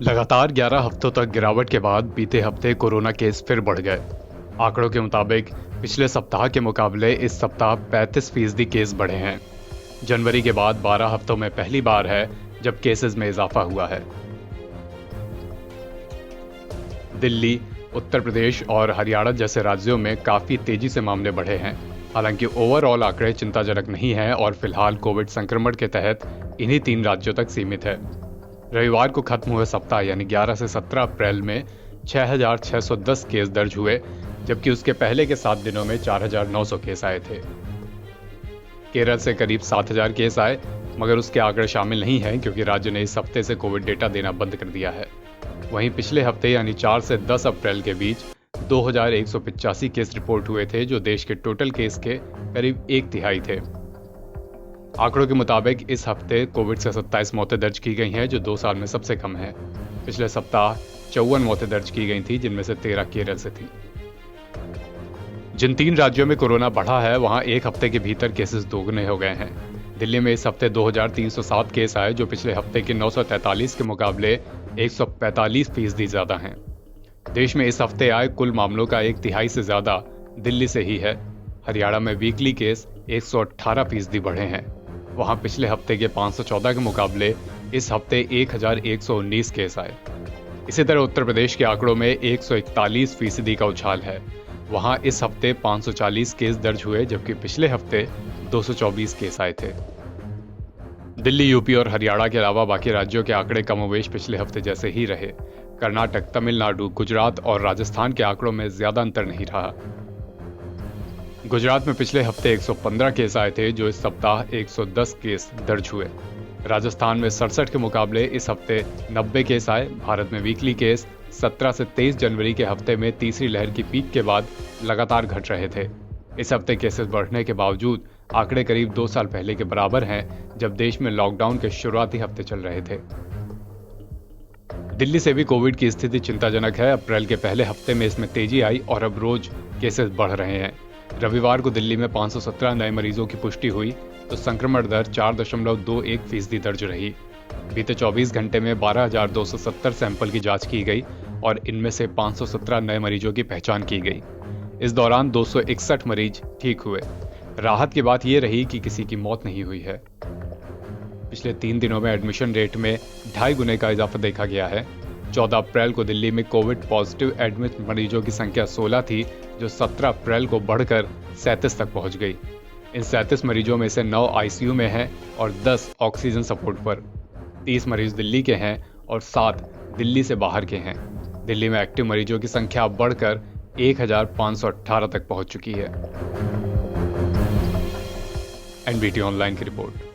लगातार 11 हफ्तों तक गिरावट के बाद बीते हफ्ते कोरोना केस फिर बढ़ गए। आंकड़ों के मुताबिक पिछले सप्ताह के मुकाबले इस सप्ताह 35% केस बढ़े हैं। जनवरी के बाद 12 हफ्तों में पहली बार है जब केसेस में इजाफा हुआ है। दिल्ली, उत्तर प्रदेश और हरियाणा जैसे राज्यों में काफी तेजी से मामले बढ़े हैं। हालांकि ओवरऑल आंकड़े चिंताजनक नहीं हैं और फिलहाल कोविड संक्रमण के तहत इन्हीं 3 राज्यों तक सीमित है। रविवार को खत्म हुए सप्ताह यानी 11 से 17 अप्रैल में 6,610 केस दर्ज हुए, जबकि उसके पहले के 7 दिनों में 4,900 केस आए थे। केरल से करीब 7,000 केस आए, मगर उसके आंकड़े शामिल नहीं हैं क्योंकि राज्य ने इस हफ्ते से कोविड डेटा देना बंद कर दिया है। वहीं पिछले हफ्ते यानी 4 से 10 अप्रैल के बीच 2,185 केस रिपोर्ट हुए थे, जो देश के टोटल केस के करीब 1/3 थे। आंकड़ों के मुताबिक इस हफ्ते कोविड से 27 मौतें दर्ज की गई हैं, जो 2 साल में सबसे कम है। पिछले सप्ताह 54 मौतें दर्ज की गई थी, जिनमें से 13 केरल से थी। जिन 3 राज्यों में कोरोना बढ़ा है, वहां एक हफ्ते के भीतर केसेस दोगुने हो गए हैं। दिल्ली में इस हफ्ते 2,307 केस आए, जो पिछले हफ्ते के 943 के मुकाबले 145% ज्यादा हैं। देश में इस हफ्ते आए कुल मामलों का 1/3 से ज्यादा दिल्ली से ही है। हरियाणा में वीकली केस 118% बढ़े हैं। वहां पिछले हफ्ते के 514 के मुकाबले इस हफ्ते 1,119 केस आए। इसी तरह उत्तर प्रदेश के आंकड़ों में 141% का उछाल है। वहां इस हफ्ते 540 केस दर्ज हुए, जबकि पिछले हफ्ते 224 केस आए थे। दिल्ली, यूपी और हरियाणा के अलावा बाकी राज्यों के आंकड़े कमोवेश पिछले हफ्ते जैसे ही रहे। कर्नाटक, तमिलनाडु, गुजरात और राजस्थान के आंकड़ों में ज्यादा अंतर नहीं रहा। गुजरात में पिछले हफ्ते 115 केस आए थे, जो इस सप्ताह 110 केस दर्ज हुए। राजस्थान में 67 के मुकाबले इस हफ्ते 90 केस आए। भारत में वीकली केस 17 से 23 जनवरी के हफ्ते में तीसरी लहर की पीक के बाद लगातार घट रहे थे। इस हफ्ते केसेस बढ़ने के बावजूद आंकड़े करीब 2 साल पहले के बराबर हैं, जब देश में लॉकडाउन के शुरुआती हफ्ते चल रहे थे। दिल्ली से भी कोविड की स्थिति चिंताजनक है। अप्रैल के पहले हफ्ते में इसमें तेजी आई और अब रोज केसेस बढ़ रहे हैं। रविवार को दिल्ली में 517 नए मरीजों की पुष्टि हुई, तो संक्रमण दर 4.21% दर्ज रही। बीते 24 घंटे में 12,270 सैंपल की जांच की गई और इनमें से 517 नए मरीजों की पहचान की गई। इस दौरान 261 मरीज ठीक हुए। राहत की बात यह रही कि किसी की मौत नहीं हुई है। पिछले 3 दिनों में एडमिशन रेट में 2.5 गुने का इजाफा देखा गया है। 14 अप्रैल को दिल्ली में कोविड पॉजिटिव एडमिट मरीजों की संख्या 16 थी, जो 17 अप्रैल को बढ़कर 37 तक पहुंच गई। इन 37 मरीजों में से 9 आईसीयू में हैं और 10 ऑक्सीजन सपोर्ट पर। 30 मरीज दिल्ली के हैं और 7 दिल्ली से बाहर के हैं। दिल्ली में एक्टिव मरीजों की संख्या बढ़कर 1,518 तक पहुंच चुकी है। एनबीटी ऑनलाइन की रिपोर्ट।